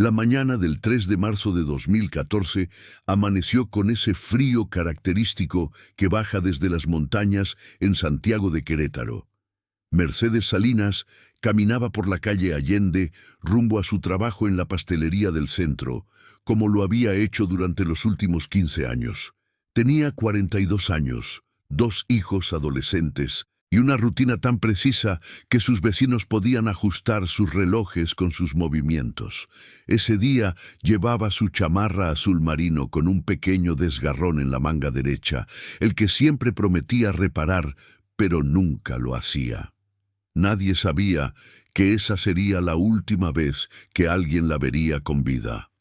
La mañana del 3 de marzo de 2014 amaneció con ese frío característico que baja desde las montañas en Santiago de Querétaro. Mercedes Salinas caminaba por la calle Allende rumbo a su trabajo en la pastelería del centro, como lo había hecho durante los últimos 15 años. Tenía 42 años, 2 hijos adolescentes y una rutina tan precisa que sus vecinos podían ajustar sus relojes con sus movimientos. Ese día llevaba su chamarra azul marino con un pequeño desgarrón en la manga derecha, el que siempre prometía reparar, pero nunca lo hacía. Nadie sabía que esa sería la última vez que alguien la vería con vida.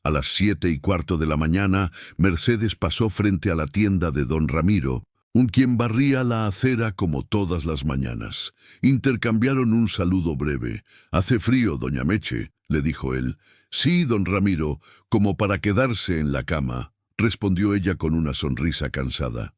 A las 7:15 de la mañana, Mercedes pasó frente a la tienda de don Ramiro, quien barría la acera como todas las mañanas. Intercambiaron un saludo breve. «¿Hace frío, doña Meche?», le dijo él. «Sí, don Ramiro, como para quedarse en la cama», respondió ella con una sonrisa cansada.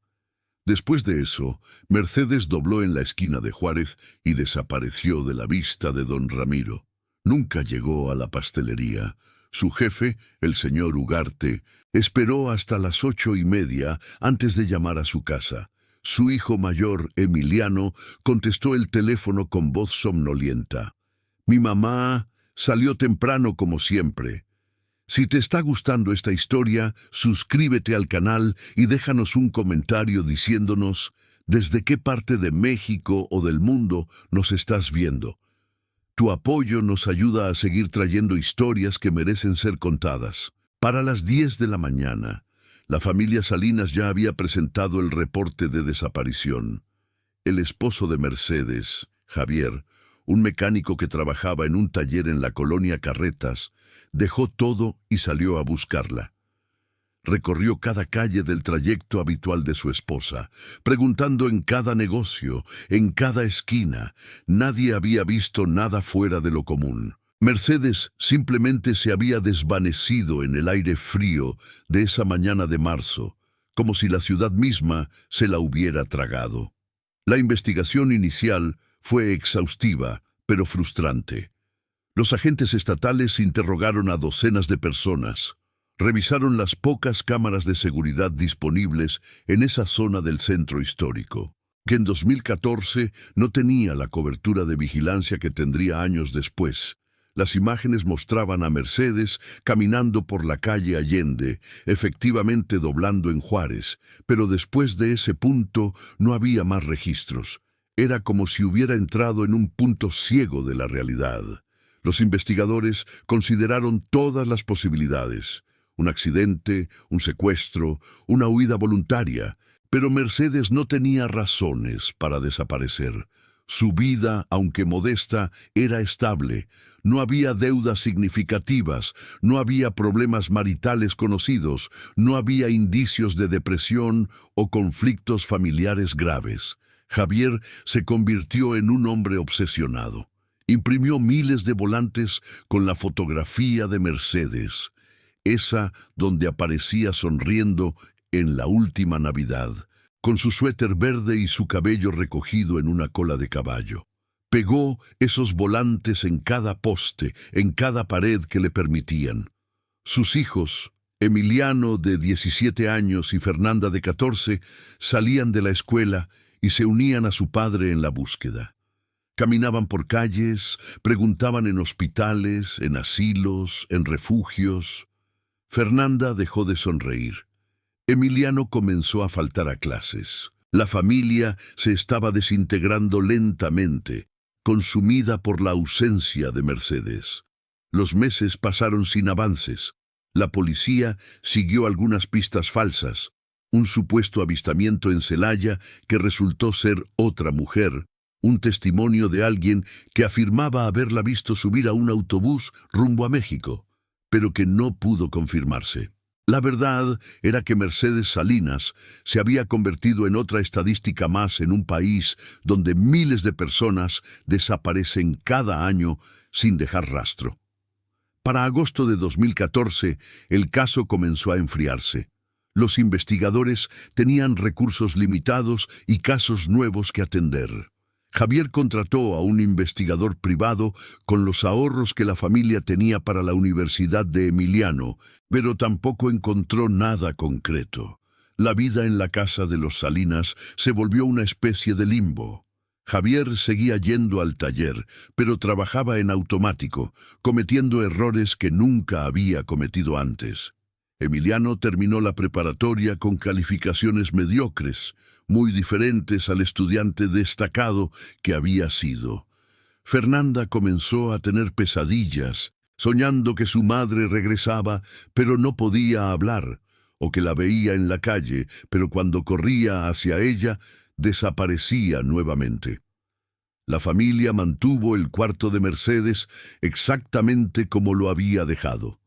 Después de eso, Mercedes dobló en la esquina de Juárez y desapareció de la vista de don Ramiro. Nunca llegó a la pastelería. Su jefe, el señor Ugarte, esperó hasta las 8:30 antes de llamar a su casa. Su hijo mayor, Emiliano, contestó el teléfono con voz somnolienta. «Mi mamá salió temprano como siempre». Si te está gustando esta historia, suscríbete al canal y déjanos un comentario diciéndonos desde qué parte de México o del mundo nos estás viendo. Tu apoyo nos ayuda a seguir trayendo historias que merecen ser contadas. Para las 10 de la mañana, la familia Salinas ya había presentado el reporte de desaparición. El esposo de Mercedes, Javier, un mecánico que trabajaba en un taller en la colonia Carretas, dejó todo y salió a buscarla. Recorrió cada calle del trayecto habitual de su esposa, preguntando en cada negocio, en cada esquina. Nadie había visto nada fuera de lo común. Mercedes simplemente se había desvanecido en el aire frío de esa mañana de marzo, como si la ciudad misma se la hubiera tragado. La investigación inicial fue exhaustiva, pero frustrante. Los agentes estatales interrogaron a docenas de personas. Revisaron las pocas cámaras de seguridad disponibles en esa zona del centro histórico, que en 2014 no tenía la cobertura de vigilancia que tendría años después. Las imágenes mostraban a Mercedes caminando por la calle Allende, efectivamente doblando en Juárez, pero después de ese punto no había más registros. Era como si hubiera entrado en un punto ciego de la realidad. Los investigadores consideraron todas las posibilidades: un accidente, un secuestro, una huida voluntaria, pero Mercedes no tenía razones para desaparecer. Su vida, aunque modesta, era estable. No había deudas significativas, no había problemas maritales conocidos, no había indicios de depresión o conflictos familiares graves. Javier se convirtió en un hombre obsesionado. Imprimió miles de volantes con la fotografía de Mercedes, esa donde aparecía sonriendo en la última Navidad, con su suéter verde y su cabello recogido en una cola de caballo. Pegó esos volantes en cada poste, en cada pared que le permitían. Sus hijos, Emiliano de 17 años y Fernanda de 14, salían de la escuela y se unían a su padre en la búsqueda. Caminaban por calles, preguntaban en hospitales, en asilos, en refugios. Fernanda dejó de sonreír. Emiliano comenzó a faltar a clases. La familia se estaba desintegrando lentamente, consumida por la ausencia de Mercedes. Los meses pasaron sin avances. La policía siguió algunas pistas falsas. Un supuesto avistamiento en Celaya que resultó ser otra mujer. Un testimonio de alguien que afirmaba haberla visto subir a un autobús rumbo a México, pero que no pudo confirmarse. La verdad era que Mercedes Salinas se había convertido en otra estadística más en un país donde miles de personas desaparecen cada año sin dejar rastro. Para agosto de 2014, el caso comenzó a enfriarse. Los investigadores tenían recursos limitados y casos nuevos que atender. Javier contrató a un investigador privado con los ahorros que la familia tenía para la Universidad de Emiliano, pero tampoco encontró nada concreto. La vida en la casa de los Salinas se volvió una especie de limbo. Javier seguía yendo al taller, pero trabajaba en automático, cometiendo errores que nunca había cometido antes. Emiliano terminó la preparatoria con calificaciones mediocres, muy diferentes al estudiante destacado que había sido. Fernanda comenzó a tener pesadillas, soñando que su madre regresaba, pero no podía hablar, o que la veía en la calle, pero cuando corría hacia ella, desaparecía nuevamente. La familia mantuvo el cuarto de Mercedes exactamente como lo había dejado.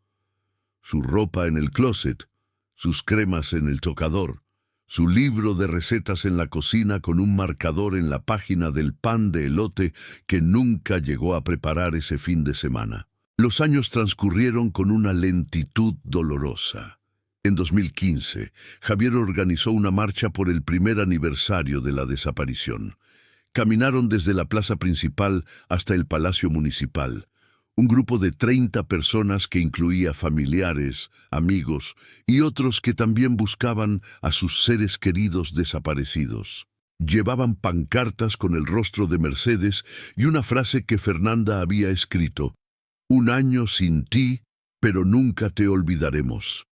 Su ropa en el closet, sus cremas en el tocador, su libro de recetas en la cocina con un marcador en la página del pan de elote que nunca llegó a preparar ese fin de semana. Los años transcurrieron con una lentitud dolorosa. En 2015, Javier organizó una marcha por el primer aniversario de la desaparición. Caminaron desde la plaza principal hasta el Palacio Municipal. Un grupo de 30 personas que incluía familiares, amigos y otros que también buscaban a sus seres queridos desaparecidos. Llevaban pancartas con el rostro de Mercedes y una frase que Fernanda había escrito: «Un año sin ti, pero nunca te olvidaremos».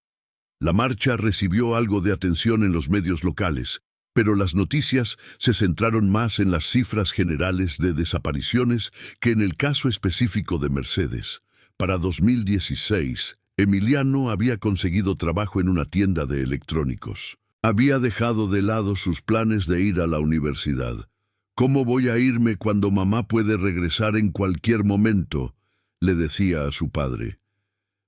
La marcha recibió algo de atención en los medios locales, pero las noticias se centraron más en las cifras generales de desapariciones que en el caso específico de Mercedes. Para 2016, Emiliano había conseguido trabajo en una tienda de electrónicos. Había dejado de lado sus planes de ir a la universidad. «¿Cómo voy a irme cuando mamá puede regresar en cualquier momento?», le decía a su padre.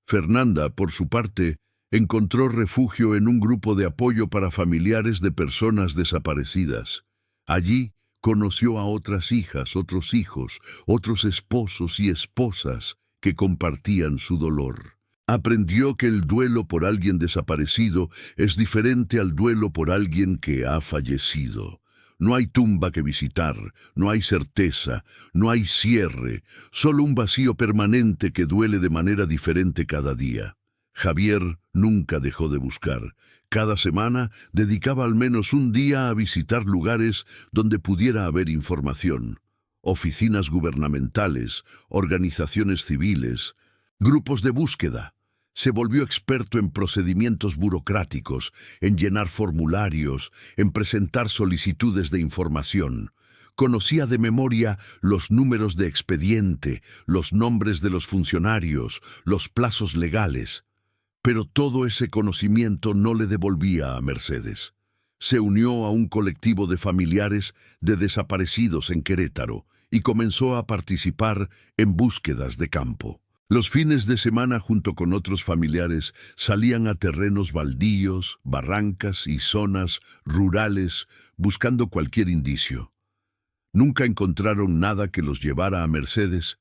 Fernanda, por su parte, encontró refugio en un grupo de apoyo para familiares de personas desaparecidas. Allí conoció a otras hijas, otros hijos, otros esposos y esposas que compartían su dolor. Aprendió que el duelo por alguien desaparecido es diferente al duelo por alguien que ha fallecido. No hay tumba que visitar, no hay certeza, no hay cierre, solo un vacío permanente que duele de manera diferente cada día. Javier nunca dejó de buscar. Cada semana dedicaba al menos un día a visitar lugares donde pudiera haber información. Oficinas gubernamentales, organizaciones civiles, grupos de búsqueda. Se volvió experto en procedimientos burocráticos, en llenar formularios, en presentar solicitudes de información. Conocía de memoria los números de expediente, los nombres de los funcionarios, los plazos legales. Pero todo ese conocimiento no le devolvía a Mercedes. Se unió a un colectivo de familiares de desaparecidos en Querétaro y comenzó a participar en búsquedas de campo. Los fines de semana, junto con otros familiares, salían a terrenos baldíos, barrancas y zonas rurales buscando cualquier indicio. Nunca encontraron nada que los llevara a Mercedes,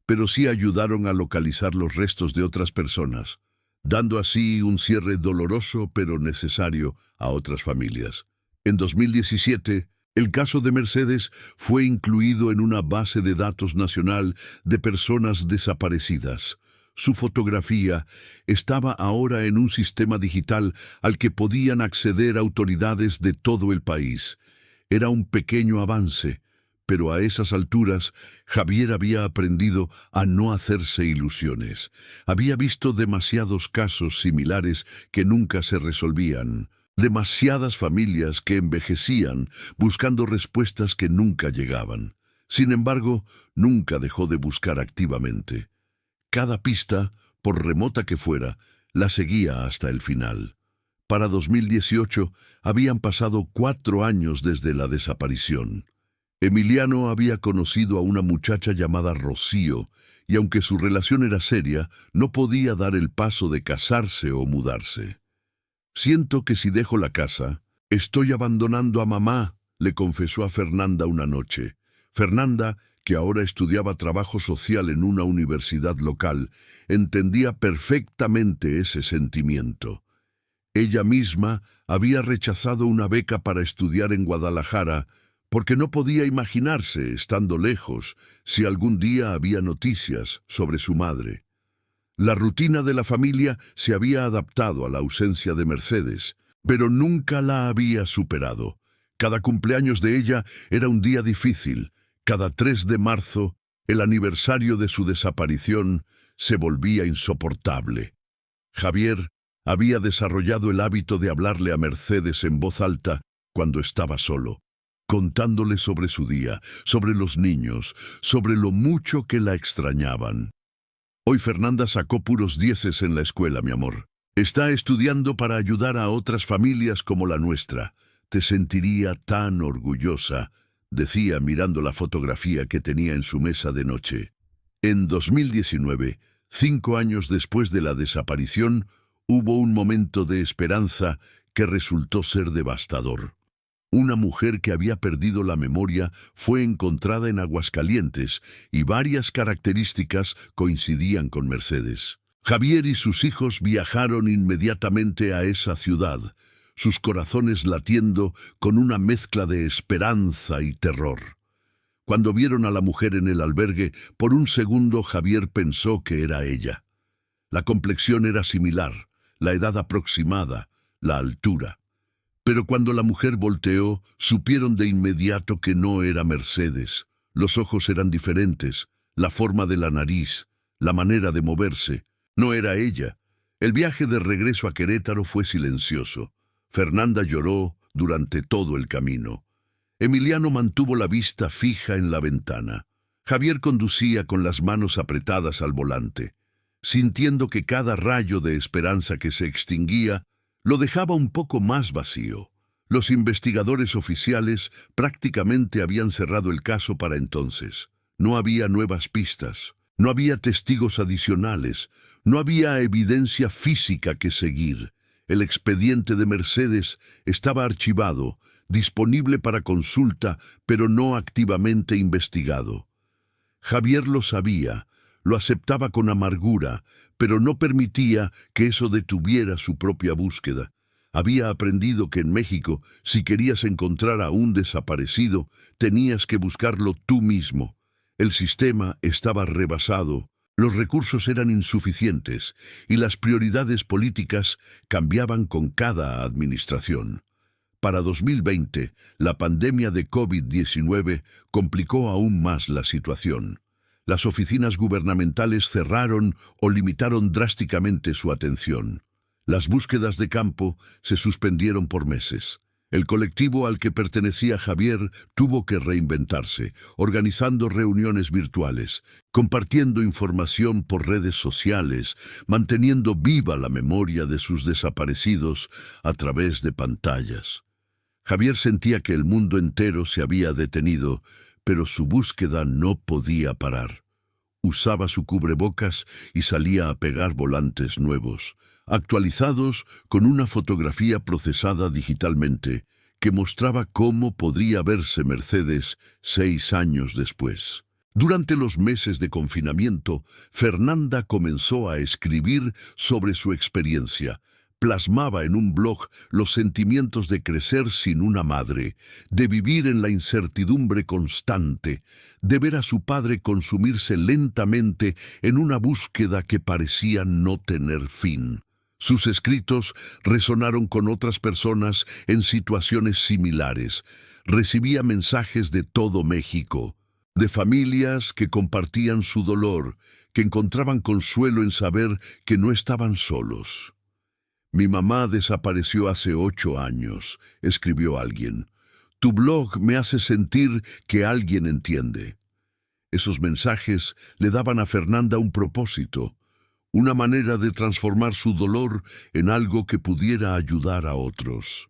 pero sí ayudaron a localizar los restos de otras personas, dando así un cierre doloroso pero necesario a otras familias. En 2017, el caso de Mercedes fue incluido en una base de datos nacional de personas desaparecidas. Su fotografía estaba ahora en un sistema digital al que podían acceder autoridades de todo el país. Era un pequeño avance, pero a esas alturas Javier había aprendido a no hacerse ilusiones. Había visto demasiados casos similares que nunca se resolvían, demasiadas familias que envejecían buscando respuestas que nunca llegaban. Sin embargo, nunca dejó de buscar activamente. Cada pista, por remota que fuera, la seguía hasta el final. Para 2018 habían pasado 4 años desde la desaparición. Emiliano había conocido a una muchacha llamada Rocío, y aunque su relación era seria, no podía dar el paso de casarse o mudarse. «Siento que si dejo la casa, estoy abandonando a mamá», le confesó a Fernanda una noche. Fernanda, que ahora estudiaba trabajo social en una universidad local, entendía perfectamente ese sentimiento. Ella misma había rechazado una beca para estudiar en Guadalajara porque no podía imaginarse, estando lejos, si algún día había noticias sobre su madre. La rutina de la familia se había adaptado a la ausencia de Mercedes, pero nunca la había superado. Cada cumpleaños de ella era un día difícil. Cada 3 de marzo, el aniversario de su desaparición, se volvía insoportable. Javier había desarrollado el hábito de hablarle a Mercedes en voz alta cuando estaba solo, contándole sobre su día, sobre los niños, sobre lo mucho que la extrañaban. Hoy Fernanda sacó puros 10 en la escuela, mi amor. Está estudiando para ayudar a otras familias como la nuestra. Te sentiría tan orgullosa, decía mirando la fotografía que tenía en su mesa de noche. En 2019, 5 años después de la desaparición, hubo un momento de esperanza que resultó ser devastador. Una mujer que había perdido la memoria fue encontrada en Aguascalientes y varias características coincidían con Mercedes. Javier y sus hijos viajaron inmediatamente a esa ciudad, sus corazones latiendo con una mezcla de esperanza y terror. Cuando vieron a la mujer en el albergue, por un segundo Javier pensó que era ella. La complexión era similar, la edad aproximada, la altura. Pero cuando la mujer volteó, supieron de inmediato que no era Mercedes. Los ojos eran diferentes, la forma de la nariz, la manera de moverse. No era ella. El viaje de regreso a Querétaro fue silencioso. Fernanda lloró durante todo el camino. Emiliano mantuvo la vista fija en la ventana. Javier conducía con las manos apretadas al volante, sintiendo que cada rayo de esperanza que se extinguía lo dejaba un poco más vacío. Los investigadores oficiales prácticamente habían cerrado el caso para entonces. No había nuevas pistas, no había testigos adicionales, no había evidencia física que seguir. El expediente de Mercedes estaba archivado, disponible para consulta, pero no activamente investigado. Javier lo sabía, lo aceptaba con amargura, pero no permitía que eso detuviera su propia búsqueda. Había aprendido que en México, si querías encontrar a un desaparecido, tenías que buscarlo tú mismo. El sistema estaba rebasado, los recursos eran insuficientes y las prioridades políticas cambiaban con cada administración. Para 2020, la pandemia de COVID-19 complicó aún más la situación. Las oficinas gubernamentales cerraron o limitaron drásticamente su atención. Las búsquedas de campo se suspendieron por meses. El colectivo al que pertenecía Javier tuvo que reinventarse, organizando reuniones virtuales, compartiendo información por redes sociales, manteniendo viva la memoria de sus desaparecidos a través de pantallas. Javier sentía que el mundo entero se había detenido, pero su búsqueda no podía parar. Usaba su cubrebocas y salía a pegar volantes nuevos, actualizados con una fotografía procesada digitalmente, que mostraba cómo podría verse Mercedes 6 años después. Durante los meses de confinamiento, Fernanda comenzó a escribir sobre su experiencia. Plasmaba en un blog los sentimientos de crecer sin una madre, de vivir en la incertidumbre constante, de ver a su padre consumirse lentamente en una búsqueda que parecía no tener fin. Sus escritos resonaron con otras personas en situaciones similares. Recibía mensajes de todo México, de familias que compartían su dolor, que encontraban consuelo en saber que no estaban solos. «Mi mamá desapareció hace 8 años», escribió alguien. «Tu blog me hace sentir que alguien entiende». Esos mensajes le daban a Fernanda un propósito, una manera de transformar su dolor en algo que pudiera ayudar a otros.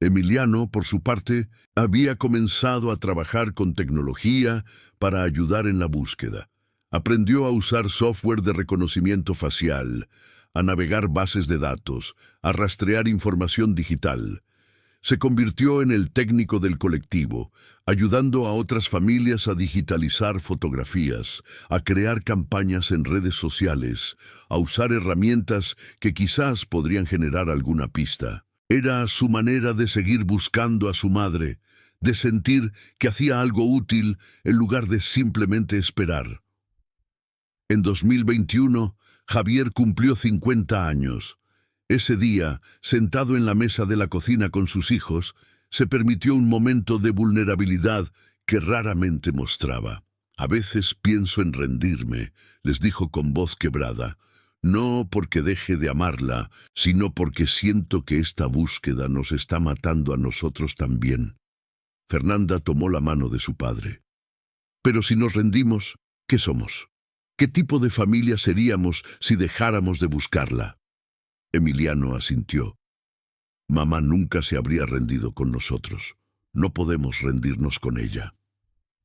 Emiliano, por su parte, había comenzado a trabajar con tecnología para ayudar en la búsqueda. Aprendió a usar software de reconocimiento facial, a navegar bases de datos, a rastrear información digital. Se convirtió en el técnico del colectivo, ayudando a otras familias a digitalizar fotografías, a crear campañas en redes sociales, a usar herramientas que quizás podrían generar alguna pista. Era su manera de seguir buscando a su madre, de sentir que hacía algo útil en lugar de simplemente esperar. En 2021, Javier cumplió 50 años. Ese día, sentado en la mesa de la cocina con sus hijos, se permitió un momento de vulnerabilidad que raramente mostraba. «A veces pienso en rendirme», les dijo con voz quebrada. «No porque deje de amarla, sino porque siento que esta búsqueda nos está matando a nosotros también». Fernanda tomó la mano de su padre. «Pero si nos rendimos, ¿qué somos? ¿Qué tipo de familia seríamos si dejáramos de buscarla?» Emiliano asintió. «Mamá nunca se habría rendido con nosotros. No podemos rendirnos con ella».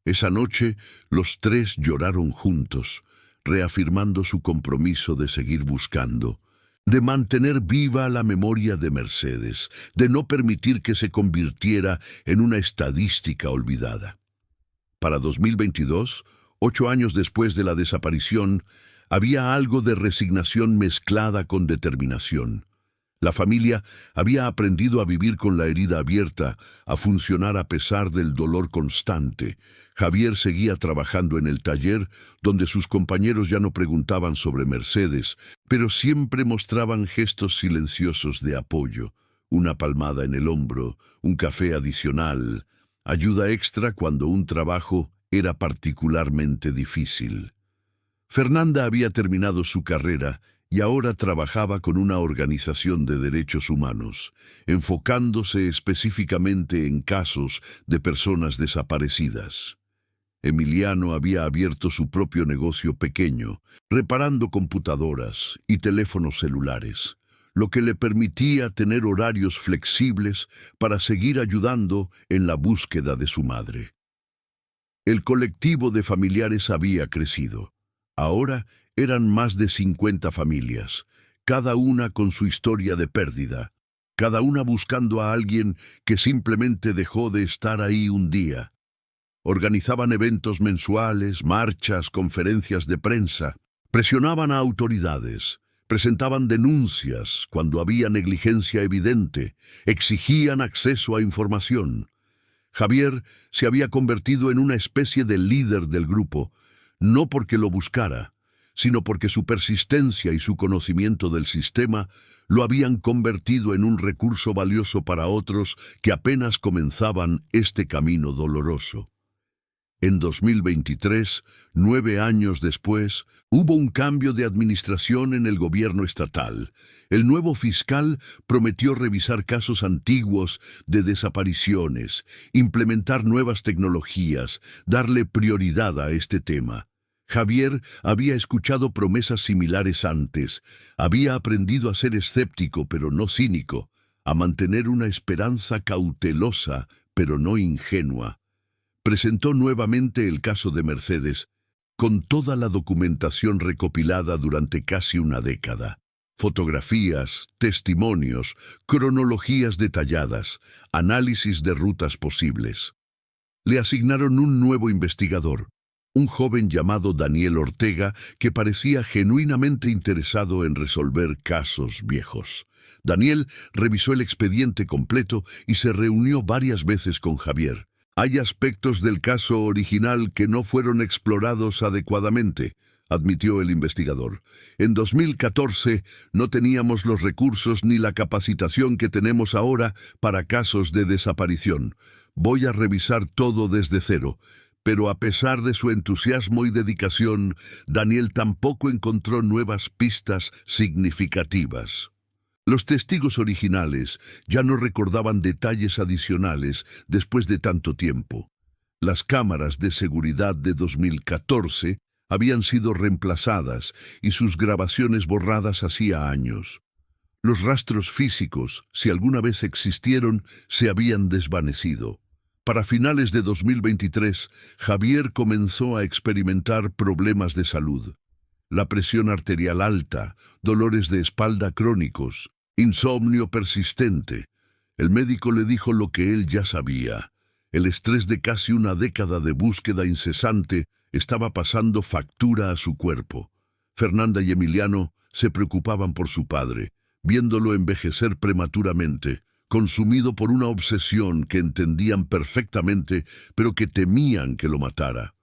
Esa noche, los tres lloraron juntos, reafirmando su compromiso de seguir buscando, de mantener viva la memoria de Mercedes, de no permitir que se convirtiera en una estadística olvidada. Para 2022, 8 años después de la desaparición, había algo de resignación mezclada con determinación. La familia había aprendido a vivir con la herida abierta, a funcionar a pesar del dolor constante. Javier seguía trabajando en el taller, donde sus compañeros ya no preguntaban sobre Mercedes, pero siempre mostraban gestos silenciosos de apoyo. Una palmada en el hombro, un café adicional, ayuda extra cuando un trabajo era particularmente difícil. Fernanda había terminado su carrera y ahora trabajaba con una organización de derechos humanos, enfocándose específicamente en casos de personas desaparecidas. Emiliano había abierto su propio negocio pequeño, reparando computadoras y teléfonos celulares, lo que le permitía tener horarios flexibles para seguir ayudando en la búsqueda de su madre. El colectivo de familiares había crecido. Ahora eran más de 50 familias, cada una con su historia de pérdida, cada una buscando a alguien que simplemente dejó de estar ahí un día. Organizaban eventos mensuales, marchas, conferencias de prensa, presionaban a autoridades, presentaban denuncias cuando había negligencia evidente, exigían acceso a información. Javier se había convertido en una especie de líder del grupo, no porque lo buscara, sino porque su persistencia y su conocimiento del sistema lo habían convertido en un recurso valioso para otros que apenas comenzaban este camino doloroso. En 2023, 9 años después, hubo un cambio de administración en el gobierno estatal. El nuevo fiscal prometió revisar casos antiguos de desapariciones, implementar nuevas tecnologías, darle prioridad a este tema. Javier había escuchado promesas similares antes, había aprendido a ser escéptico pero no cínico, a mantener una esperanza cautelosa pero no ingenua. Presentó nuevamente el caso de Mercedes, con toda la documentación recopilada durante casi una década. Fotografías, testimonios, cronologías detalladas, análisis de rutas posibles. Le asignaron un nuevo investigador, un joven llamado Daniel Ortega, que parecía genuinamente interesado en resolver casos viejos. Daniel revisó el expediente completo y se reunió varias veces con Javier. «Hay aspectos del caso original que no fueron explorados adecuadamente», admitió el investigador. «En 2014 no teníamos los recursos ni la capacitación que tenemos ahora para casos de desaparición. Voy a revisar todo desde cero». Pero a pesar de su entusiasmo y dedicación, Daniel tampoco encontró nuevas pistas significativas. Los testigos originales ya no recordaban detalles adicionales después de tanto tiempo. Las cámaras de seguridad de 2014 habían sido reemplazadas y sus grabaciones borradas hacía años. Los rastros físicos, si alguna vez existieron, se habían desvanecido. Para finales de 2023, Javier comenzó a experimentar problemas de salud. La presión arterial alta, dolores de espalda crónicos, insomnio persistente. El médico le dijo lo que él ya sabía. El estrés de casi una década de búsqueda incesante estaba pasando factura a su cuerpo. Fernanda y Emiliano se preocupaban por su padre, viéndolo envejecer prematuramente, consumido por una obsesión que entendían perfectamente, pero que temían que lo matara.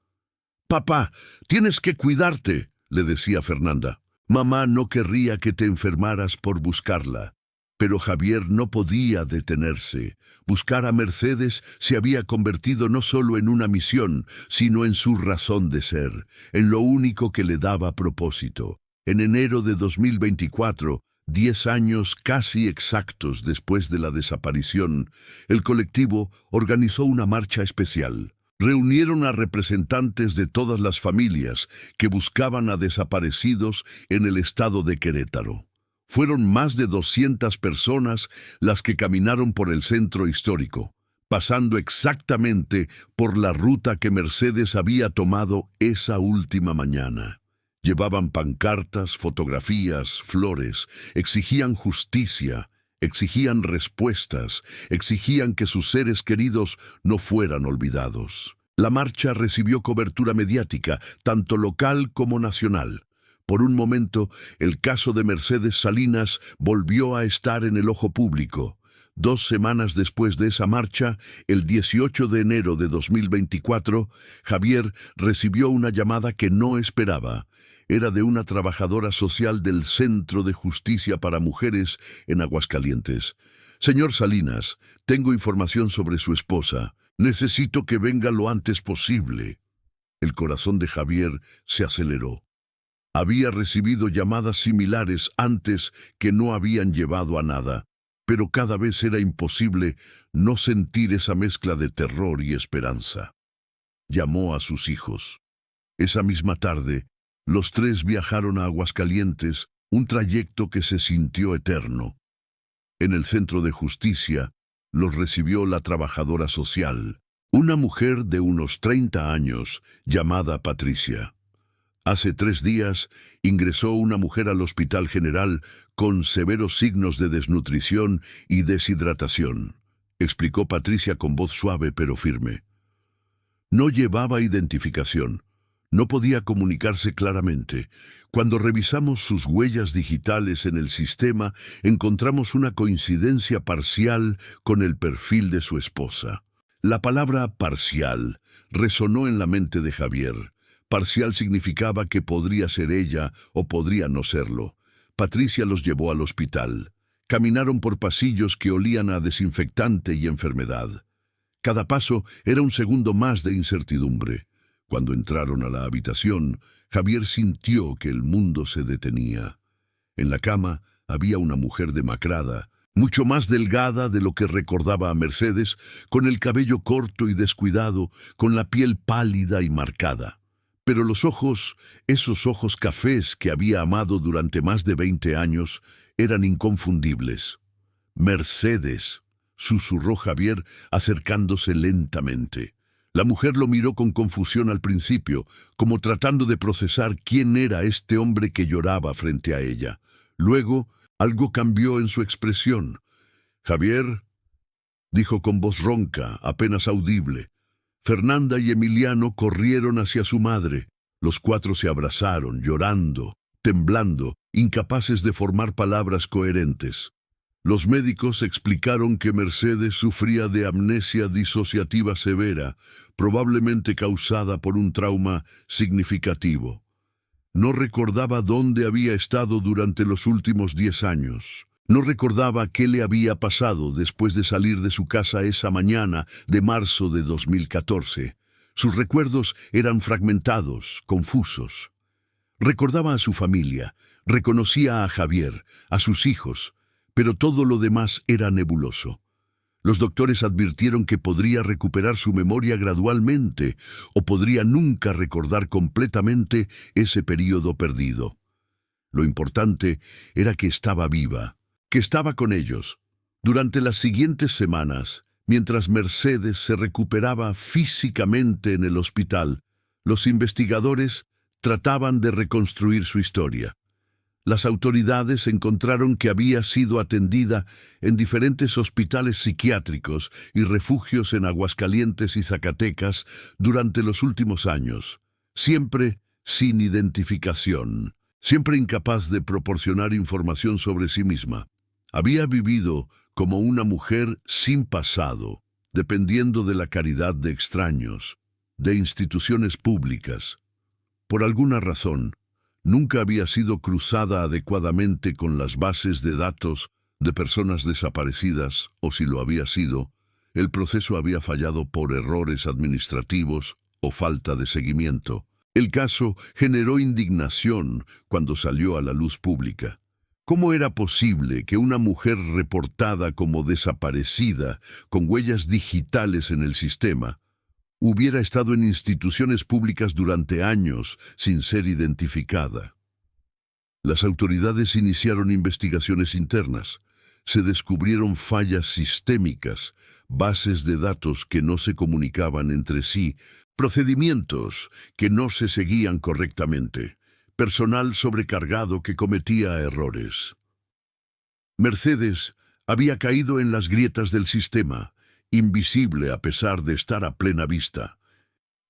«Papá, tienes que cuidarte», le decía Fernanda. «Mamá no querría que te enfermaras por buscarla». Pero Javier no podía detenerse. Buscar a Mercedes se había convertido no solo en una misión, sino en su razón de ser, en lo único que le daba propósito. En enero de 2024, 10 años casi exactos después de la desaparición, el colectivo organizó una marcha especial. Reunieron a representantes de todas las familias que buscaban a desaparecidos en el estado de Querétaro. Fueron más de 200 personas las que caminaron por el centro histórico, pasando exactamente por la ruta que Mercedes había tomado esa última mañana. Llevaban pancartas, fotografías, flores, exigían justicia, exigían respuestas, exigían que sus seres queridos no fueran olvidados. La marcha recibió cobertura mediática, tanto local como nacional. Por un momento, el caso de Mercedes Salinas volvió a estar en el ojo público. 2 semanas después de esa marcha, el 18 de enero de 2024, Javier recibió una llamada que no esperaba. Era de una trabajadora social del Centro de Justicia para Mujeres en Aguascalientes. «Señor Salinas, tengo información sobre su esposa. Necesito que venga lo antes posible». El corazón de Javier se aceleró. Había recibido llamadas similares antes que no habían llevado a nada, pero cada vez era imposible no sentir esa mezcla de terror y esperanza. Llamó a sus hijos. Esa misma tarde, los 3 viajaron a Aguascalientes, un trayecto que se sintió eterno. En el Centro de Justicia, los recibió la trabajadora social, una mujer de unos 30 años, llamada Patricia. Hace 3 días ingresó una mujer al Hospital General con severos signos de desnutrición y deshidratación, explicó Patricia con voz suave pero firme. No llevaba identificación, no podía comunicarse claramente. Cuando revisamos sus huellas digitales en el sistema, encontramos una coincidencia parcial con el perfil de su esposa. La palabra parcial resonó en la mente de Javier. Parcial significaba que podría ser ella o podría no serlo. Patricia los llevó al hospital. Caminaron por pasillos que olían a desinfectante y enfermedad. Cada paso era un segundo más de incertidumbre. Cuando entraron a la habitación, Javier sintió que el mundo se detenía. En la cama había una mujer demacrada, mucho más delgada de lo que recordaba a Mercedes, con el cabello corto y descuidado, con la piel pálida y marcada. Pero los ojos, esos ojos cafés que había amado durante más de 20 años, eran inconfundibles. «Mercedes», susurró Javier, acercándose lentamente. La mujer lo miró con confusión al principio, como tratando de procesar quién era este hombre que lloraba frente a ella. Luego, algo cambió en su expresión. «Javier», dijo con voz ronca, apenas audible. Fernanda y Emiliano corrieron hacia su madre. Los 4 se abrazaron, llorando, temblando, incapaces de formar palabras coherentes. Los médicos explicaron que Mercedes sufría de amnesia disociativa severa, probablemente causada por un trauma significativo. No recordaba dónde había estado durante los últimos 10 años. No recordaba qué le había pasado después de salir de su casa esa mañana de marzo de 2014. Sus recuerdos eran fragmentados, confusos. Recordaba a su familia, reconocía a Javier, a sus hijos, pero todo lo demás era nebuloso. Los doctores advirtieron que podría recuperar su memoria gradualmente o podría nunca recordar completamente ese período perdido. Lo importante era que estaba viva, que estaba con ellos. Durante las siguientes semanas, mientras Mercedes se recuperaba físicamente en el hospital, los investigadores trataban de reconstruir su historia. Las autoridades encontraron que había sido atendida en diferentes hospitales psiquiátricos y refugios en Aguascalientes y Zacatecas durante los últimos años, siempre sin identificación, siempre incapaz de proporcionar información sobre sí misma. Había vivido como una mujer sin pasado, dependiendo de la caridad de extraños, de instituciones públicas. Por alguna razón, nunca había sido cruzada adecuadamente con las bases de datos de personas desaparecidas, o si lo había sido, el proceso había fallado por errores administrativos o falta de seguimiento. El caso generó indignación cuando salió a la luz pública. ¿Cómo era posible que una mujer reportada como desaparecida, con huellas digitales en el sistema, hubiera estado en instituciones públicas durante años sin ser identificada? Las autoridades iniciaron investigaciones internas. Se descubrieron fallas sistémicas, bases de datos que no se comunicaban entre sí, procedimientos que no se seguían correctamente, personal sobrecargado que cometía errores. Mercedes había caído en las grietas del sistema, invisible a pesar de estar a plena vista.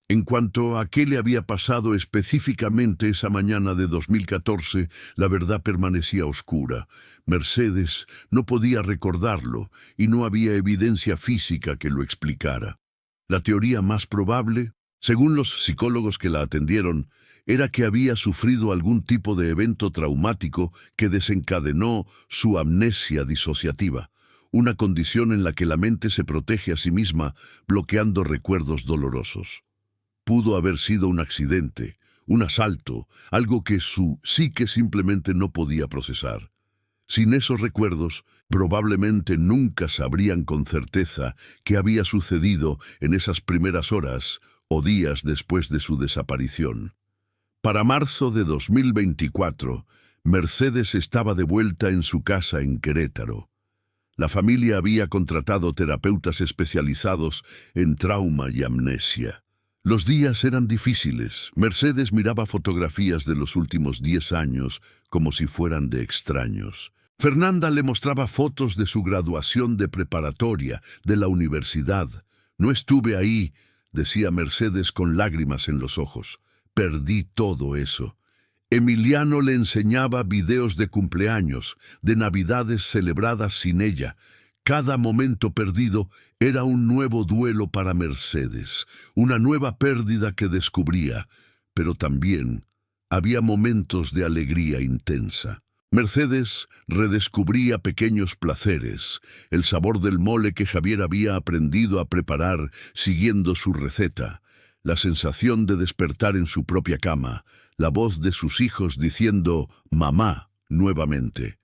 En cuanto a qué le había pasado específicamente esa mañana de 2014, la verdad permanecía oscura. Mercedes no podía recordarlo y no había evidencia física que lo explicara. La teoría más probable, según los psicólogos que la atendieron, era que había sufrido algún tipo de evento traumático que desencadenó su amnesia disociativa, una condición en la que la mente se protege a sí misma bloqueando recuerdos dolorosos. Pudo haber sido un accidente, un asalto, algo que su psique simplemente no podía procesar. Sin esos recuerdos, probablemente nunca sabrían con certeza qué había sucedido en esas primeras horas o días después de su desaparición. Para marzo de 2024, Mercedes estaba de vuelta en su casa en Querétaro. La familia había contratado terapeutas especializados en trauma y amnesia. Los días eran difíciles. Mercedes miraba fotografías de los últimos 10 años como si fueran de extraños. Fernanda le mostraba fotos de su graduación de preparatoria, de la universidad. «No estuve ahí», decía Mercedes con lágrimas en los ojos. «Perdí todo eso». Emiliano le enseñaba videos de cumpleaños, de navidades celebradas sin ella. Cada momento perdido era un nuevo duelo para Mercedes, una nueva pérdida que descubría, pero también había momentos de alegría intensa. Mercedes redescubría pequeños placeres, el sabor del mole que Javier había aprendido a preparar siguiendo su receta, la sensación de despertar en su propia cama, la voz de sus hijos diciendo «mamá» nuevamente.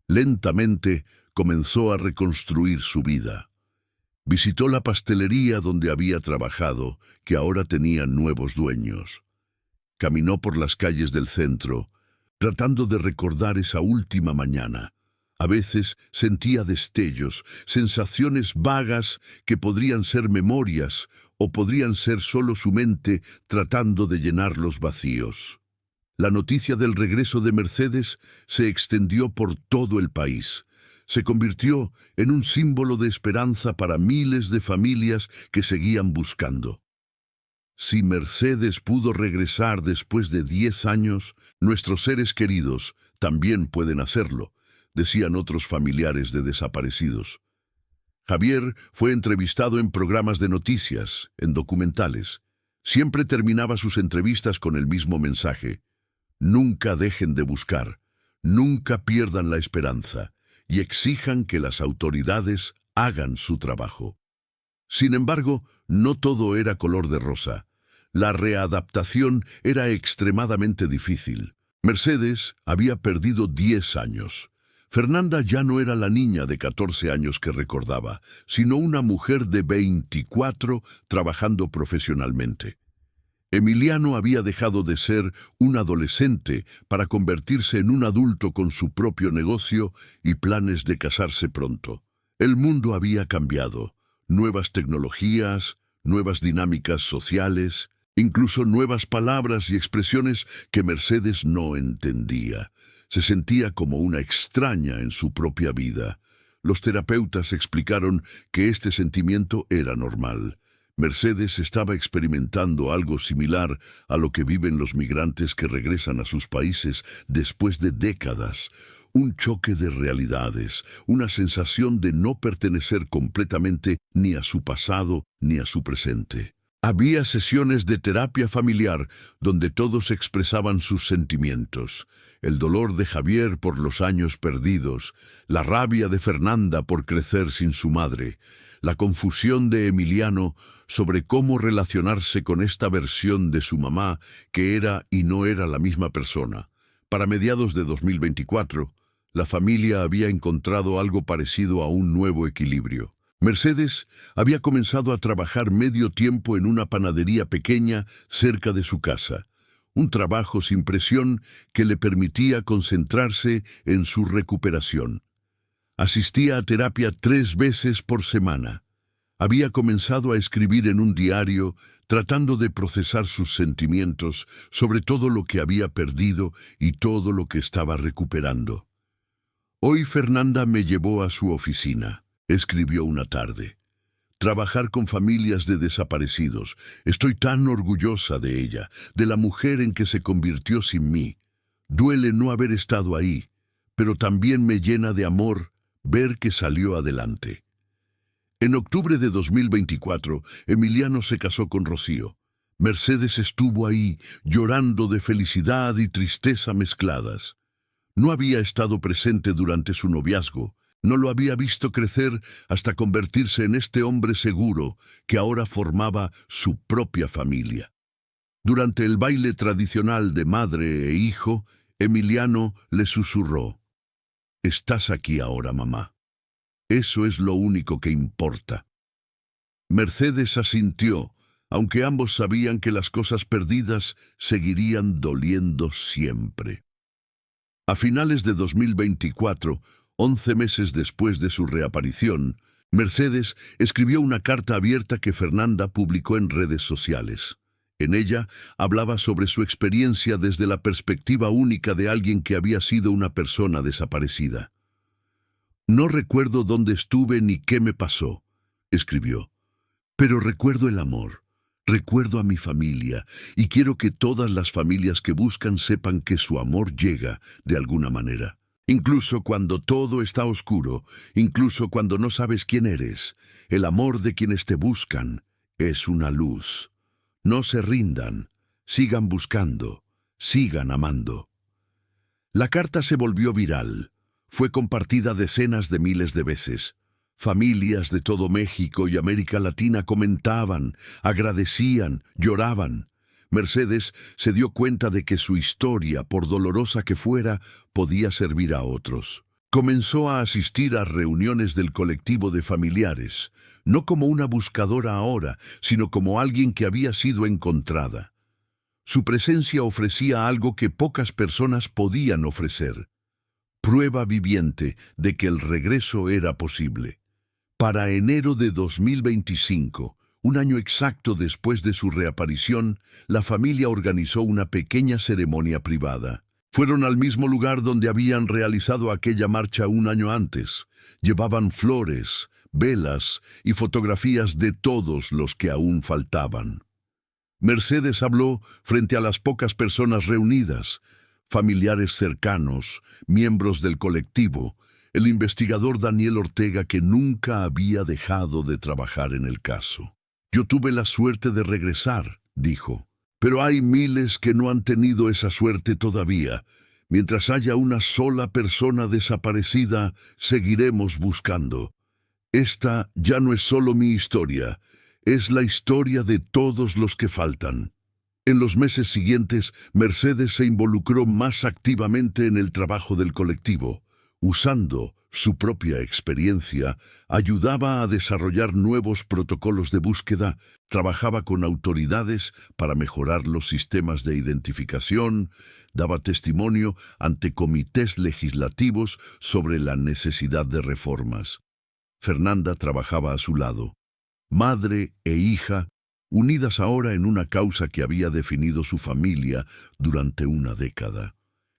Lentamente comenzó a reconstruir su vida. Visitó la pastelería donde había trabajado, que ahora tenía nuevos dueños. Caminó por las calles del centro, tratando de recordar esa última mañana. A veces sentía destellos, sensaciones vagas que podrían ser memorias o podrían ser solo su mente tratando de llenar los vacíos. La noticia del regreso de Mercedes se extendió por todo el país. Se convirtió en un símbolo de esperanza para miles de familias que seguían buscando. Si Mercedes pudo regresar después de 10 años, nuestros seres queridos también pueden hacerlo, decían otros familiares de desaparecidos. Javier fue entrevistado en programas de noticias, en documentales. Siempre terminaba sus entrevistas con el mismo mensaje: nunca dejen de buscar, nunca pierdan la esperanza y exijan que las autoridades hagan su trabajo. Sin embargo, no todo era color de rosa. La readaptación era extremadamente difícil. Mercedes había perdido 10 años. Fernanda ya no era la niña de 14 años que recordaba, sino una mujer de 24 trabajando profesionalmente. Emiliano había dejado de ser un adolescente para convertirse en un adulto con su propio negocio y planes de casarse pronto. El mundo había cambiado. Nuevas tecnologías, nuevas dinámicas sociales, incluso nuevas palabras y expresiones que Mercedes no entendía. Se sentía como una extraña en su propia vida. Los terapeutas explicaron que este sentimiento era normal. Mercedes estaba experimentando algo similar a lo que viven los migrantes que regresan a sus países después de décadas, un choque de realidades, una sensación de no pertenecer completamente ni a su pasado ni a su presente. Había sesiones de terapia familiar donde todos expresaban sus sentimientos, el dolor de Javier por los años perdidos, la rabia de Fernanda por crecer sin su madre, la confusión de Emiliano sobre cómo relacionarse con esta versión de su mamá que era y no era la misma persona. Para mediados de 2024, la familia había encontrado algo parecido a un nuevo equilibrio. Mercedes había comenzado a trabajar medio tiempo en una panadería pequeña cerca de su casa, un trabajo sin presión que le permitía concentrarse en su recuperación. Asistía a terapia 3 veces por semana. Había comenzado a escribir en un diario, tratando de procesar sus sentimientos sobre todo lo que había perdido y todo lo que estaba recuperando. Hoy Fernanda me llevó a su oficina. Escribió una tarde. Trabajar con familias de desaparecidos. Estoy tan orgullosa de ella, de la mujer en que se convirtió sin mí. Duele no haber estado ahí, pero también me llena de amor ver que salió adelante. En octubre de 2024, Emiliano se casó con Rocío. Mercedes estuvo ahí, llorando de felicidad y tristeza mezcladas. No había estado presente durante su noviazgo. No lo había visto crecer hasta convertirse en este hombre seguro que ahora formaba su propia familia. Durante el baile tradicional de madre e hijo, Emiliano le susurró: «Estás aquí ahora, mamá. Eso es lo único que importa». Mercedes asintió, aunque ambos sabían que las cosas perdidas seguirían doliendo siempre. A finales de 2024, 11 meses después de su reaparición, Mercedes escribió una carta abierta que Fernanda publicó en redes sociales. En ella hablaba sobre su experiencia desde la perspectiva única de alguien que había sido una persona desaparecida. «No recuerdo dónde estuve ni qué me pasó», escribió, «pero recuerdo el amor, recuerdo a mi familia y quiero que todas las familias que buscan sepan que su amor llega de alguna manera. Incluso cuando todo está oscuro, incluso cuando no sabes quién eres, el amor de quienes te buscan es una luz. No se rindan, sigan buscando, sigan amando». La carta se volvió viral. Fue compartida decenas de miles de veces. Familias de todo México y América Latina comentaban, agradecían, lloraban. Mercedes se dio cuenta de que su historia, por dolorosa que fuera, podía servir a otros. Comenzó a asistir a reuniones del colectivo de familiares, no como una buscadora ahora, sino como alguien que había sido encontrada. Su presencia ofrecía algo que pocas personas podían ofrecer: prueba viviente de que el regreso era posible. Para enero de 2025, un año exacto después de su reaparición, la familia organizó una pequeña ceremonia privada. Fueron al mismo lugar donde habían realizado aquella marcha un año antes. Llevaban flores, velas y fotografías de todos los que aún faltaban. Mercedes habló frente a las pocas personas reunidas, familiares cercanos, miembros del colectivo, el investigador Daniel Ortega, que nunca había dejado de trabajar en el caso. «Yo tuve la suerte de regresar», dijo, «pero hay miles que no han tenido esa suerte todavía. Mientras haya una sola persona desaparecida, seguiremos buscando. Esta ya no es solo mi historia, es la historia de todos los que faltan». En los meses siguientes, Mercedes se involucró más activamente en el trabajo del colectivo. Usando su propia experiencia, ayudaba a desarrollar nuevos protocolos de búsqueda, trabajaba con autoridades para mejorar los sistemas de identificación, daba testimonio ante comités legislativos sobre la necesidad de reformas. Fernanda trabajaba a su lado. Madre e hija, unidas ahora en una causa que había definido su familia durante una década.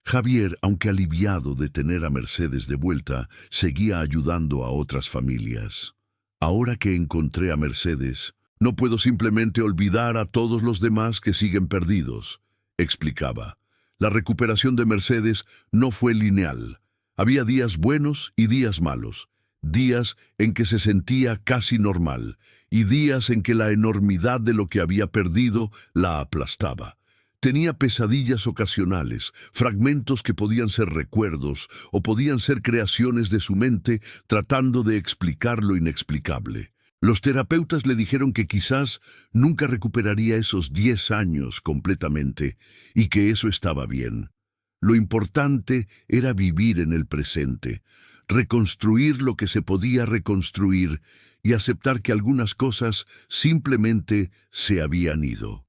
Javier, aunque aliviado de tener a Mercedes de vuelta, seguía ayudando a otras familias. «Ahora que encontré a Mercedes, no puedo simplemente olvidar a todos los demás que siguen perdidos», explicaba. La recuperación de Mercedes no fue lineal. Había días buenos y días malos, días en que se sentía casi normal y días en que la enormidad de lo que había perdido la aplastaba. Tenía pesadillas ocasionales, fragmentos que podían ser recuerdos o podían ser creaciones de su mente tratando de explicar lo inexplicable. Los terapeutas le dijeron que quizás nunca recuperaría esos 10 años completamente y que eso estaba bien. Lo importante era vivir en el presente, reconstruir lo que se podía reconstruir y aceptar que algunas cosas simplemente se habían ido.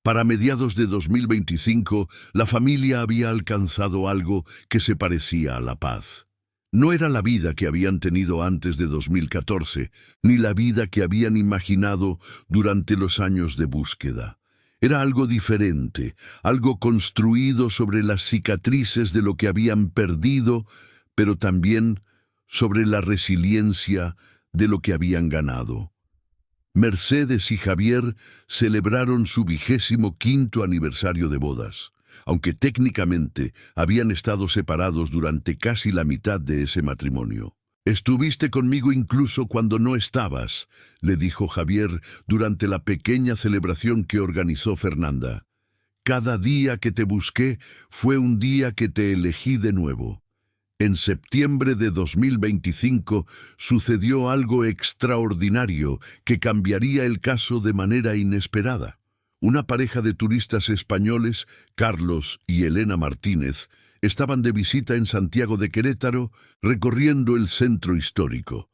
Para mediados de 2025, la familia había alcanzado algo que se parecía a la paz. No era la vida que habían tenido antes de 2014, ni la vida que habían imaginado durante los años de búsqueda. Era algo diferente, algo construido sobre las cicatrices de lo que habían perdido, pero también sobre la resiliencia de lo que habían ganado. Mercedes y Javier celebraron su 25º aniversario de bodas, aunque técnicamente habían estado separados durante casi la mitad de ese matrimonio. «Estuviste conmigo incluso cuando no estabas», le dijo Javier durante la pequeña celebración que organizó Fernanda. «Cada día que te busqué fue un día que te elegí de nuevo». En septiembre de 2025 sucedió algo extraordinario que cambiaría el caso de manera inesperada. Una pareja de turistas españoles, Carlos y Elena Martínez, estaban de visita en Santiago de Querétaro, recorriendo el centro histórico.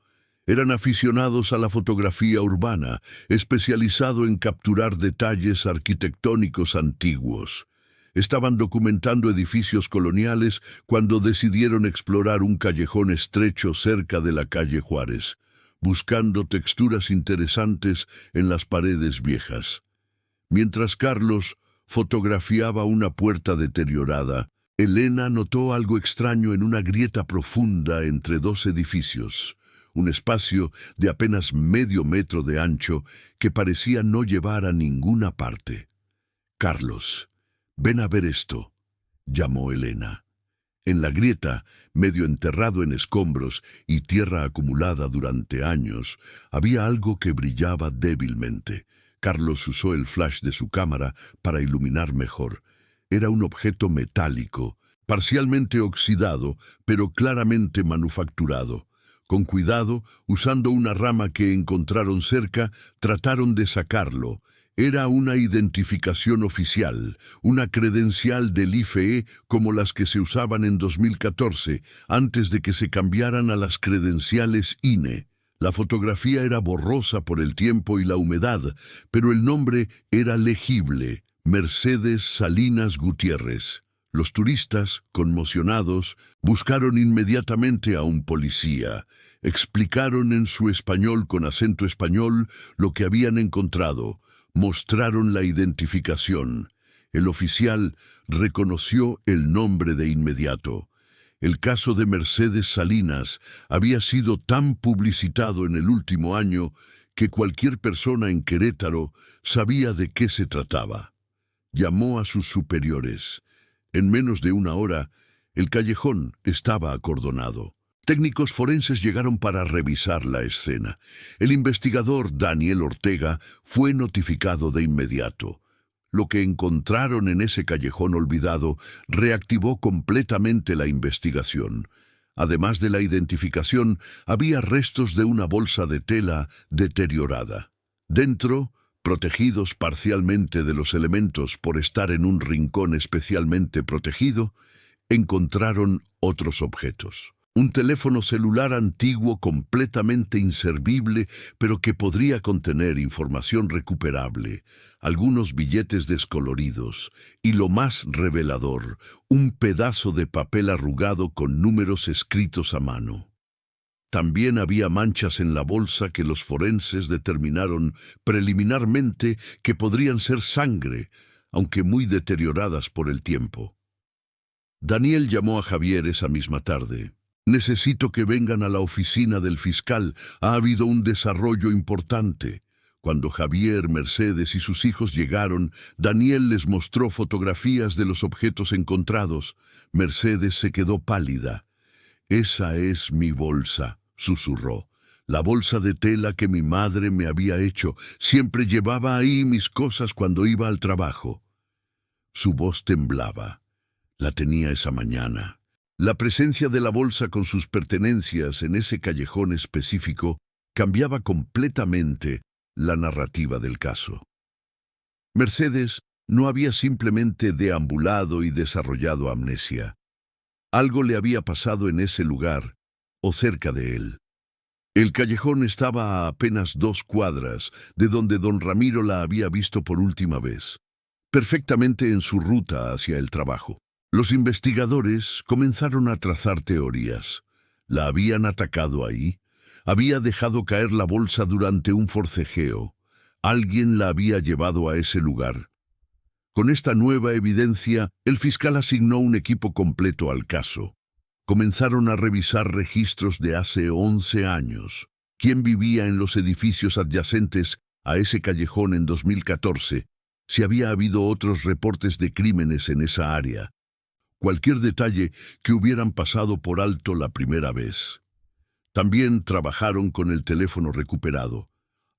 Eran aficionados a la fotografía urbana, especializado en capturar detalles arquitectónicos antiguos. Estaban documentando edificios coloniales cuando decidieron explorar un callejón estrecho cerca de la calle Juárez, buscando texturas interesantes en las paredes viejas. Mientras Carlos fotografiaba una puerta deteriorada, Elena notó algo extraño en una grieta profunda entre dos edificios, un espacio de apenas medio metro de ancho que parecía no llevar a ninguna parte. «Carlos, ven a ver esto», llamó Elena. En la grieta, medio enterrado en escombros y tierra acumulada durante años, había algo que brillaba débilmente. Carlos usó el flash de su cámara para iluminar mejor. Era un objeto metálico, parcialmente oxidado, pero claramente manufacturado. Con cuidado, usando una rama que encontraron cerca, trataron de sacarlo. Era una identificación oficial, una credencial del IFE como las que se usaban en 2014, antes de que se cambiaran a las credenciales INE. La fotografía era borrosa por el tiempo y la humedad, pero el nombre era legible: Mercedes Salinas Gutiérrez. Los turistas, conmocionados, buscaron inmediatamente a un policía. Explicaron en su español con acento español lo que habían encontrado. Mostraron la identificación. El oficial reconoció el nombre de inmediato. El caso de Mercedes Salinas había sido tan publicitado en el último año que cualquier persona en Querétaro sabía de qué se trataba. Llamó a sus superiores. En menos de una hora, el callejón estaba acordonado. Técnicos forenses llegaron para revisar la escena. El investigador Daniel Ortega fue notificado de inmediato. Lo que encontraron en ese callejón olvidado reactivó completamente la investigación. Además de la identificación, había restos de una bolsa de tela deteriorada. Dentro, protegidos parcialmente de los elementos por estar en un rincón especialmente protegido, encontraron otros objetos. Un teléfono celular antiguo completamente inservible, pero que podría contener información recuperable, algunos billetes descoloridos y, lo más revelador, un pedazo de papel arrugado con números escritos a mano. También había manchas en la bolsa que los forenses determinaron preliminarmente que podrían ser sangre, aunque muy deterioradas por el tiempo. Daniel llamó a Javier esa misma tarde. «Necesito que vengan a la oficina del fiscal. Ha habido un desarrollo importante». Cuando Javier, Mercedes y sus hijos llegaron, Daniel les mostró fotografías de los objetos encontrados. Mercedes se quedó pálida. Esa es mi bolsa, susurró. La bolsa de tela que mi madre me había hecho. Siempre llevaba ahí mis cosas cuando iba al trabajo. Su voz temblaba. La tenía esa mañana. La presencia de la bolsa con sus pertenencias en ese callejón específico cambiaba completamente la narrativa del caso. Mercedes no había simplemente deambulado y desarrollado amnesia. Algo le había pasado en ese lugar, o cerca de él. El callejón estaba a apenas 2 cuadras de donde don Ramiro la había visto por última vez, perfectamente en su ruta hacia el trabajo. Los investigadores comenzaron a trazar teorías. ¿La habían atacado ahí? ¿Había dejado caer la bolsa durante un forcejeo? ¿Alguien la había llevado a ese lugar? Con esta nueva evidencia, el fiscal asignó un equipo completo al caso. Comenzaron a revisar registros de hace 11 años. ¿Quién vivía en los edificios adyacentes a ese callejón en 2014? Si había habido otros reportes de crímenes en esa área. Cualquier detalle que hubieran pasado por alto la primera vez. También trabajaron con el teléfono recuperado.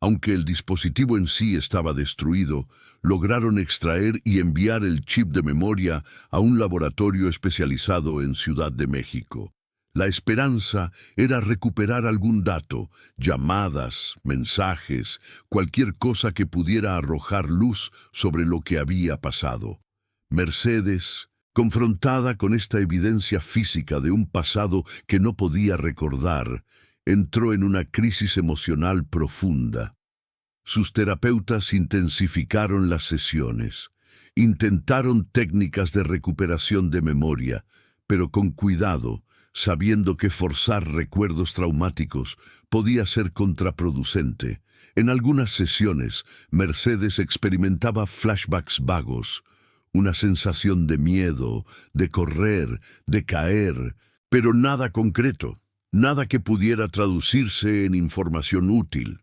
Aunque el dispositivo en sí estaba destruido, lograron extraer y enviar el chip de memoria a un laboratorio especializado en Ciudad de México. La esperanza era recuperar algún dato, llamadas, mensajes, cualquier cosa que pudiera arrojar luz sobre lo que había pasado. Mercedes, confrontada con esta evidencia física de un pasado que no podía recordar, entró en una crisis emocional profunda. Sus terapeutas intensificaron las sesiones. Intentaron técnicas de recuperación de memoria, pero con cuidado, sabiendo que forzar recuerdos traumáticos podía ser contraproducente. En algunas sesiones, Mercedes experimentaba flashbacks vagos, una sensación de miedo, de correr, de caer, pero nada concreto, nada que pudiera traducirse en información útil.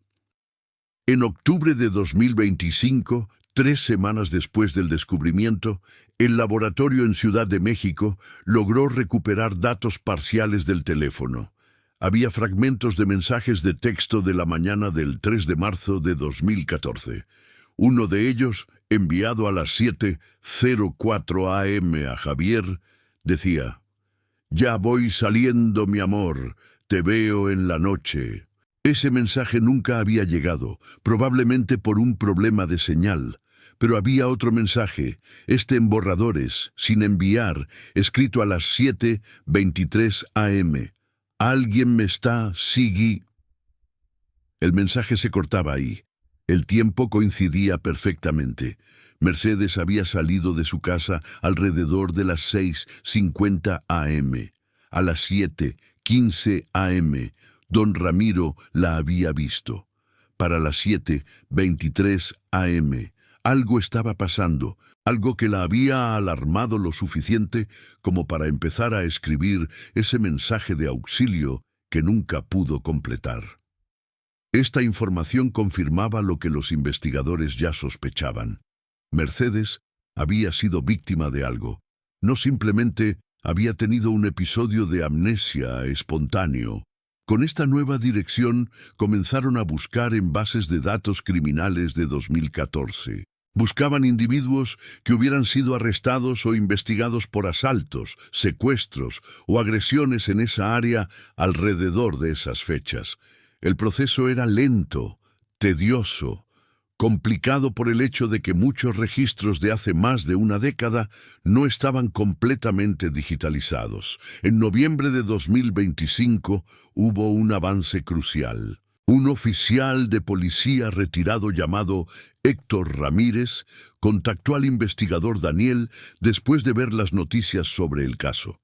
En octubre de 2025, 3 semanas después del descubrimiento, el laboratorio en Ciudad de México logró recuperar datos parciales del teléfono. Había fragmentos de mensajes de texto de la mañana del 3 de marzo de 2014. Uno de ellos, enviado a las 7:04 a.m. a Javier, decía: «Ya voy saliendo, mi amor, te veo en la noche». Ese mensaje nunca había llegado, probablemente por un problema de señal. Pero había otro mensaje, este en borradores, sin enviar, escrito a las 7:23 a.m. «Alguien me está, Sigui». El mensaje se cortaba ahí. El tiempo coincidía perfectamente. Mercedes había salido de su casa alrededor de las 6:50 a.m. A las 7:15 a.m., don Ramiro la había visto. Para las 7:23 a.m., algo estaba pasando, algo que la había alarmado lo suficiente como para empezar a escribir ese mensaje de auxilio que nunca pudo completar. Esta información confirmaba lo que los investigadores ya sospechaban. Mercedes había sido víctima de algo. No simplemente había tenido un episodio de amnesia espontáneo. Con esta nueva dirección comenzaron a buscar en bases de datos criminales de 2014. Buscaban individuos que hubieran sido arrestados o investigados por asaltos, secuestros o agresiones en esa área alrededor de esas fechas. El proceso era lento, tedioso, complicado por el hecho de que muchos registros de hace más de una década no estaban completamente digitalizados. En noviembre de 2025 hubo un avance crucial. Un oficial de policía retirado llamado Héctor Ramírez contactó al investigador Daniel después de ver las noticias sobre el caso.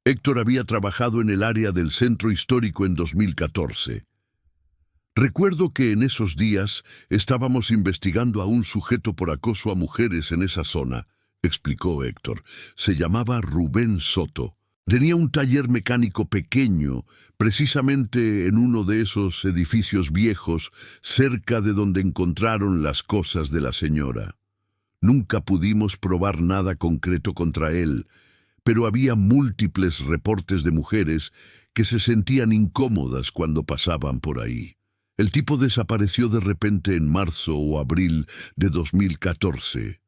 Héctor había trabajado en el área del centro histórico en 2014. «Recuerdo que en esos días estábamos investigando a un sujeto por acoso a mujeres en esa zona», explicó Héctor. «Se llamaba Rubén Soto. Tenía un taller mecánico pequeño, precisamente en uno de esos edificios viejos, cerca de donde encontraron las cosas de la señora. Nunca pudimos probar nada concreto contra él, pero había múltiples reportes de mujeres que se sentían incómodas cuando pasaban por ahí. El tipo desapareció de repente en marzo o abril de 2014.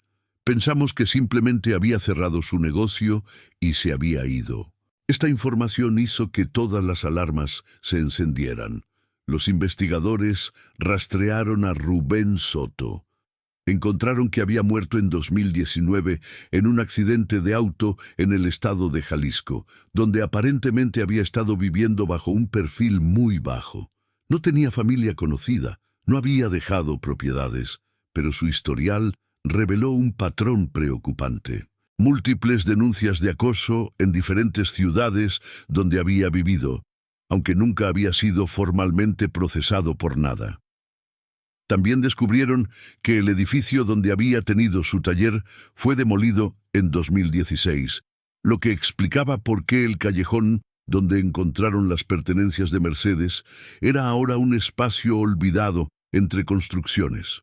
Pensamos que simplemente había cerrado su negocio y se había ido. Esta información hizo que todas las alarmas se encendieran. Los investigadores rastrearon a Rubén Soto. Encontraron que había muerto en 2019 en un accidente de auto en el estado de Jalisco, donde aparentemente había estado viviendo bajo un perfil muy bajo. No tenía familia conocida, no había dejado propiedades, pero su historial reveló un patrón preocupante. Múltiples denuncias de acoso en diferentes ciudades donde había vivido, aunque nunca había sido formalmente procesado por nada. También descubrieron que el edificio donde había tenido su taller fue demolido en 2016, lo que explicaba por qué el callejón donde encontraron las pertenencias de Mercedes era ahora un espacio olvidado entre construcciones.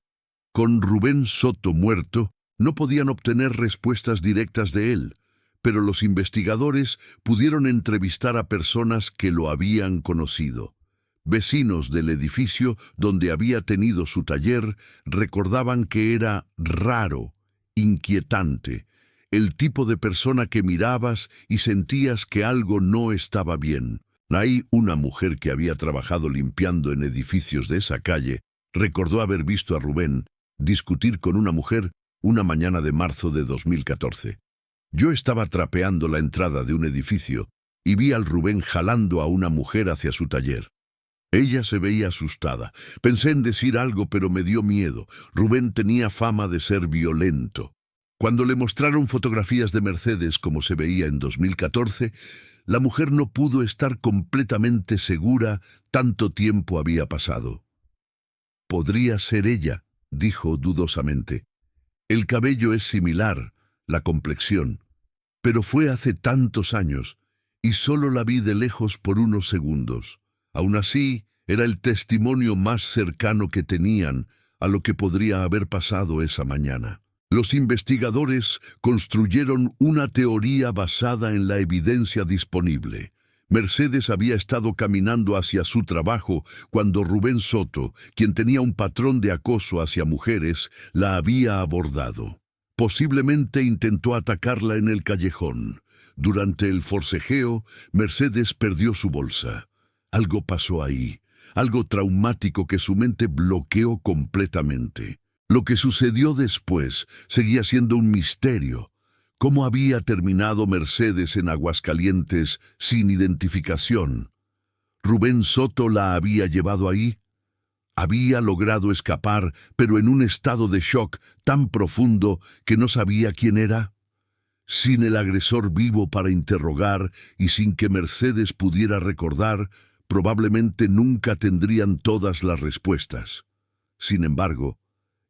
Con Rubén Soto muerto, no podían obtener respuestas directas de él, pero los investigadores pudieron entrevistar a personas que lo habían conocido. Vecinos del edificio donde había tenido su taller recordaban que era raro, inquietante, el tipo de persona que mirabas y sentías que algo no estaba bien. Ahí una mujer que había trabajado limpiando en edificios de esa calle recordó haber visto a Rubén discutir con una mujer una mañana de marzo de 2014. Yo estaba trapeando la entrada de un edificio y vi al Rubén jalando a una mujer hacia su taller. Ella se veía asustada. Pensé en decir algo, pero me dio miedo. Rubén tenía fama de ser violento. Cuando le mostraron fotografías de Mercedes como se veía en 2014, la mujer no pudo estar completamente segura, tanto tiempo había pasado. «Podría ser ella», dijo dudosamente. «El cabello es similar, la complexión, pero fue hace tantos años, y solo la vi de lejos por unos segundos. Aún así, era el testimonio más cercano que tenían a lo que podría haber pasado esa mañana». Los investigadores construyeron una teoría basada en la evidencia disponible. Mercedes había estado caminando hacia su trabajo cuando Rubén Soto, quien tenía un patrón de acoso hacia mujeres, la había abordado. Posiblemente intentó atacarla en el callejón. Durante el forcejeo, Mercedes perdió su bolsa. Algo pasó ahí, algo traumático que su mente bloqueó completamente. Lo que sucedió después seguía siendo un misterio. ¿Cómo había terminado Mercedes en Aguascalientes sin identificación? ¿Rubén Soto la había llevado ahí? Había logrado escapar, pero en un estado de shock tan profundo que no sabía quién era. Sin el agresor vivo para interrogar y sin que Mercedes pudiera recordar, probablemente nunca tendrían todas las respuestas. Sin embargo,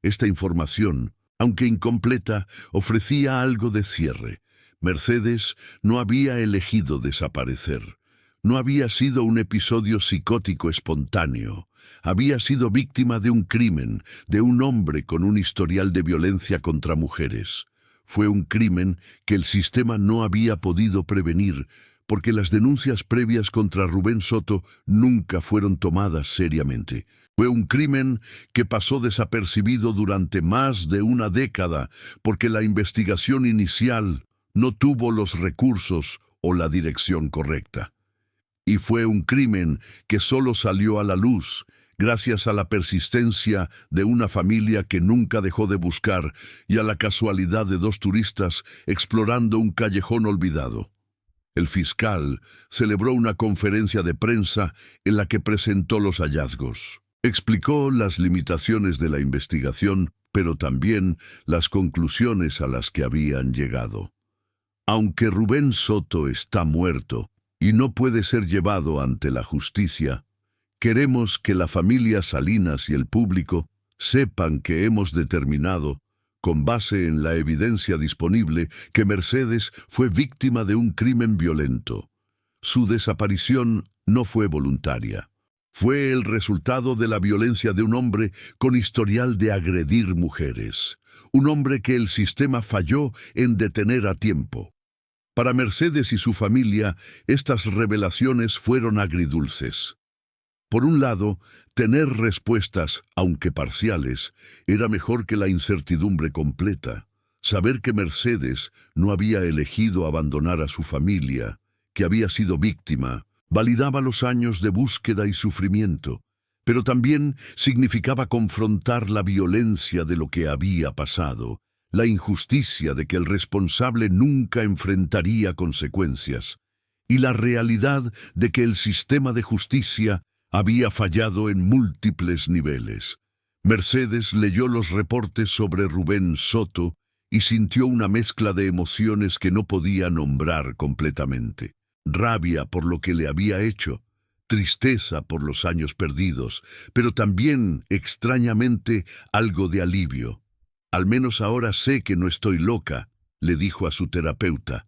esta información, aunque incompleta, ofrecía algo de cierre. Mercedes no había elegido desaparecer. No había sido un episodio psicótico espontáneo. Había sido víctima de un crimen, de un hombre con un historial de violencia contra mujeres. Fue un crimen que el sistema no había podido prevenir, porque las denuncias previas contra Rubén Soto nunca fueron tomadas seriamente. Fue un crimen que pasó desapercibido durante más de una década, porque la investigación inicial no tuvo los recursos o la dirección correcta. Y fue un crimen que solo salió a la luz gracias a la persistencia de una familia que nunca dejó de buscar y a la casualidad de dos turistas explorando un callejón olvidado. El fiscal celebró una conferencia de prensa en la que presentó los hallazgos. Explicó las limitaciones de la investigación, pero también las conclusiones a las que habían llegado. Aunque Rubén Soto está muerto y no puede ser llevado ante la justicia, queremos que la familia Salinas y el público sepan que hemos determinado, con base en la evidencia disponible, que Mercedes fue víctima de un crimen violento. Su desaparición no fue voluntaria. Fue el resultado de la violencia de un hombre con historial de agredir mujeres. Un hombre que el sistema falló en detener a tiempo. Para Mercedes y su familia, estas revelaciones fueron agridulces. Por un lado, tener respuestas, aunque parciales, era mejor que la incertidumbre completa. Saber que Mercedes no había elegido abandonar a su familia, que había sido víctima, validaba los años de búsqueda y sufrimiento, pero también significaba confrontar la violencia de lo que había pasado, la injusticia de que el responsable nunca enfrentaría consecuencias, y la realidad de que el sistema de justicia había fallado en múltiples niveles. Mercedes leyó los reportes sobre Rubén Soto y sintió una mezcla de emociones que no podía nombrar completamente. Rabia por lo que le había hecho, tristeza por los años perdidos, pero también, extrañamente, algo de alivio. «Al menos ahora sé que no estoy loca», le dijo a su terapeuta.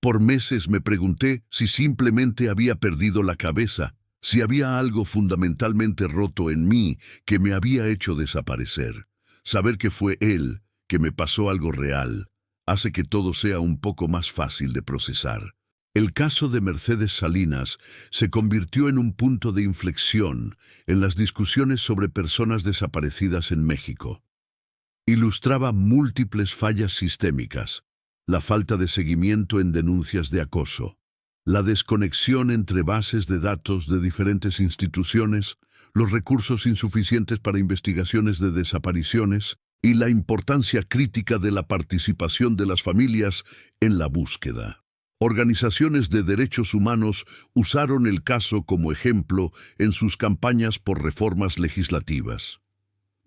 «Por meses me pregunté si simplemente había perdido la cabeza, si había algo fundamentalmente roto en mí que me había hecho desaparecer. Saber que fue él, que me pasó algo real, hace que todo sea un poco más fácil de procesar». El caso de Mercedes Salinas se convirtió en un punto de inflexión en las discusiones sobre personas desaparecidas en México. Ilustraba múltiples fallas sistémicas, la falta de seguimiento en denuncias de acoso, la desconexión entre bases de datos de diferentes instituciones, los recursos insuficientes para investigaciones de desapariciones y la importancia crítica de la participación de las familias en la búsqueda. Organizaciones de derechos humanos usaron el caso como ejemplo en sus campañas por reformas legislativas.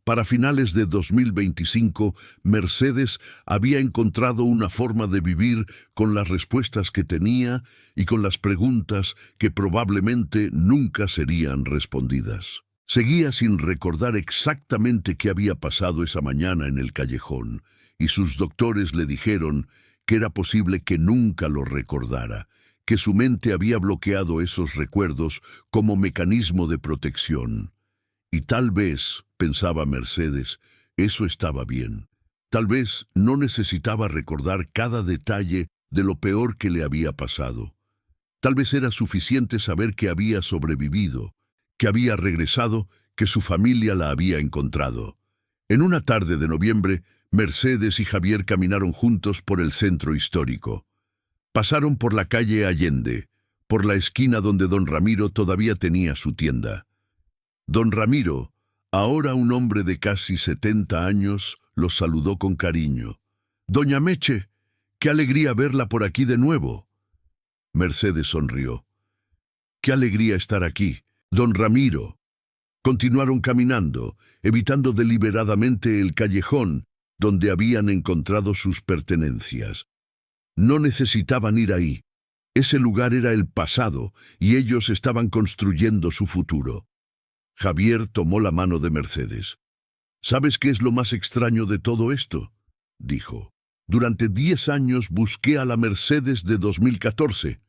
Para finales de 2025, Mercedes había encontrado una forma de vivir con las respuestas que tenía y con las preguntas que probablemente nunca serían respondidas. Seguía sin recordar exactamente qué había pasado esa mañana en el callejón, y sus doctores le dijeron que era posible que nunca lo recordara, que su mente había bloqueado esos recuerdos como mecanismo de protección. Y tal vez, pensaba Mercedes, eso estaba bien. Tal vez no necesitaba recordar cada detalle de lo peor que le había pasado. Tal vez era suficiente saber que había sobrevivido, que había regresado, que su familia la había encontrado. En una tarde de noviembre, Mercedes y Javier caminaron juntos por el centro histórico. Pasaron por la calle Allende, por la esquina donde don Ramiro todavía tenía su tienda. Don Ramiro, ahora un hombre de casi 70 años, los saludó con cariño. «Doña Meche, qué alegría verla por aquí de nuevo». Mercedes sonrió. «Qué alegría estar aquí, don Ramiro». Continuaron caminando, evitando deliberadamente el callejón donde habían encontrado sus pertenencias. No necesitaban ir ahí. Ese lugar era el pasado y ellos estaban construyendo su futuro. Javier tomó la mano de Mercedes. «¿Sabes qué es lo más extraño de todo esto?», dijo. «Durante 10 años busqué a la Mercedes de 2014,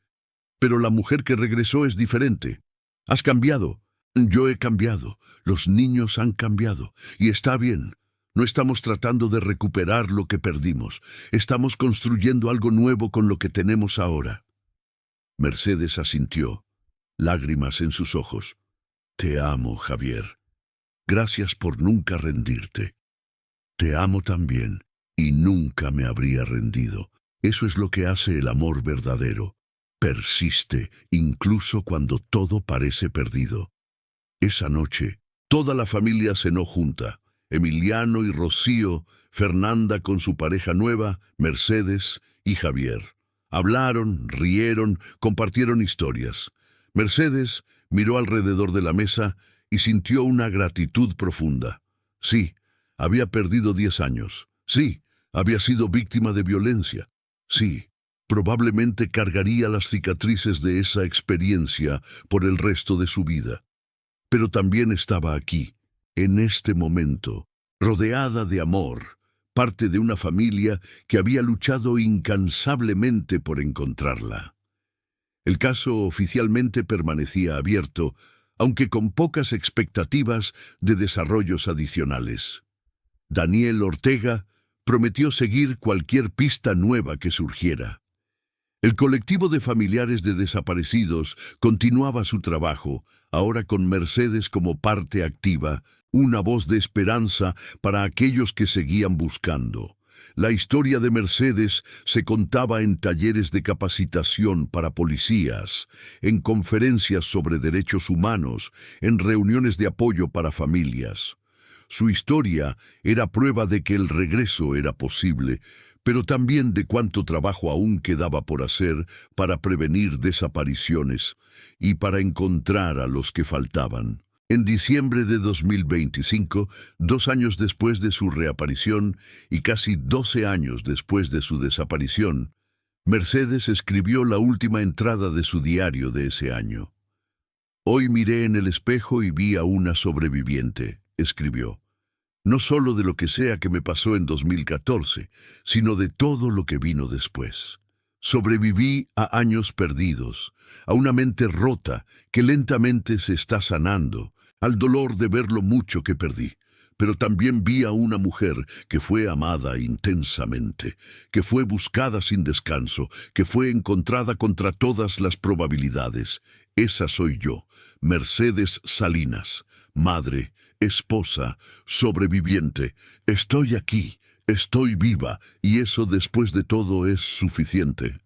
pero la mujer que regresó es diferente. Has cambiado. Yo he cambiado. Los niños han cambiado. Y está bien. No estamos tratando de recuperar lo que perdimos. Estamos construyendo algo nuevo con lo que tenemos ahora». Mercedes asintió, lágrimas en sus ojos. «Te amo, Javier. Gracias por nunca rendirte. Te amo también, y nunca me habría rendido. Eso es lo que hace el amor verdadero. Persiste, incluso cuando todo parece perdido». Esa noche, toda la familia cenó junta. Emiliano y Rocío, Fernanda con su pareja nueva, Mercedes y Javier. Hablaron, rieron, compartieron historias. Mercedes miró alrededor de la mesa y sintió una gratitud profunda. Sí, había perdido 10 años. Sí, había sido víctima de violencia. Sí, probablemente cargaría las cicatrices de esa experiencia por el resto de su vida. Pero también estaba aquí, en este momento, rodeada de amor, parte de una familia que había luchado incansablemente por encontrarla. El caso oficialmente permanecía abierto, aunque con pocas expectativas de desarrollos adicionales. Daniel Ortega prometió seguir cualquier pista nueva que surgiera. El colectivo de familiares de desaparecidos continuaba su trabajo, ahora con Mercedes como parte activa, una voz de esperanza para aquellos que seguían buscando. La historia de Mercedes se contaba en talleres de capacitación para policías, en conferencias sobre derechos humanos, en reuniones de apoyo para familias. Su historia era prueba de que el regreso era posible, pero también de cuánto trabajo aún quedaba por hacer para prevenir desapariciones y para encontrar a los que faltaban. En diciembre de 2025, 2 años después de su reaparición y casi 12 años después de su desaparición, Mercedes escribió la última entrada de su diario de ese año. «Hoy miré en el espejo y vi a una sobreviviente», escribió. «No solo de lo que sea que me pasó en 2014, sino de todo lo que vino después. Sobreviví a años perdidos, a una mente rota que lentamente se está sanando, al dolor de ver lo mucho que perdí. Pero también vi a una mujer que fue amada intensamente, que fue buscada sin descanso, que fue encontrada contra todas las probabilidades. Esa soy yo, Mercedes Salinas, madre, esposa, sobreviviente. Estoy aquí, estoy viva, y eso después de todo es suficiente.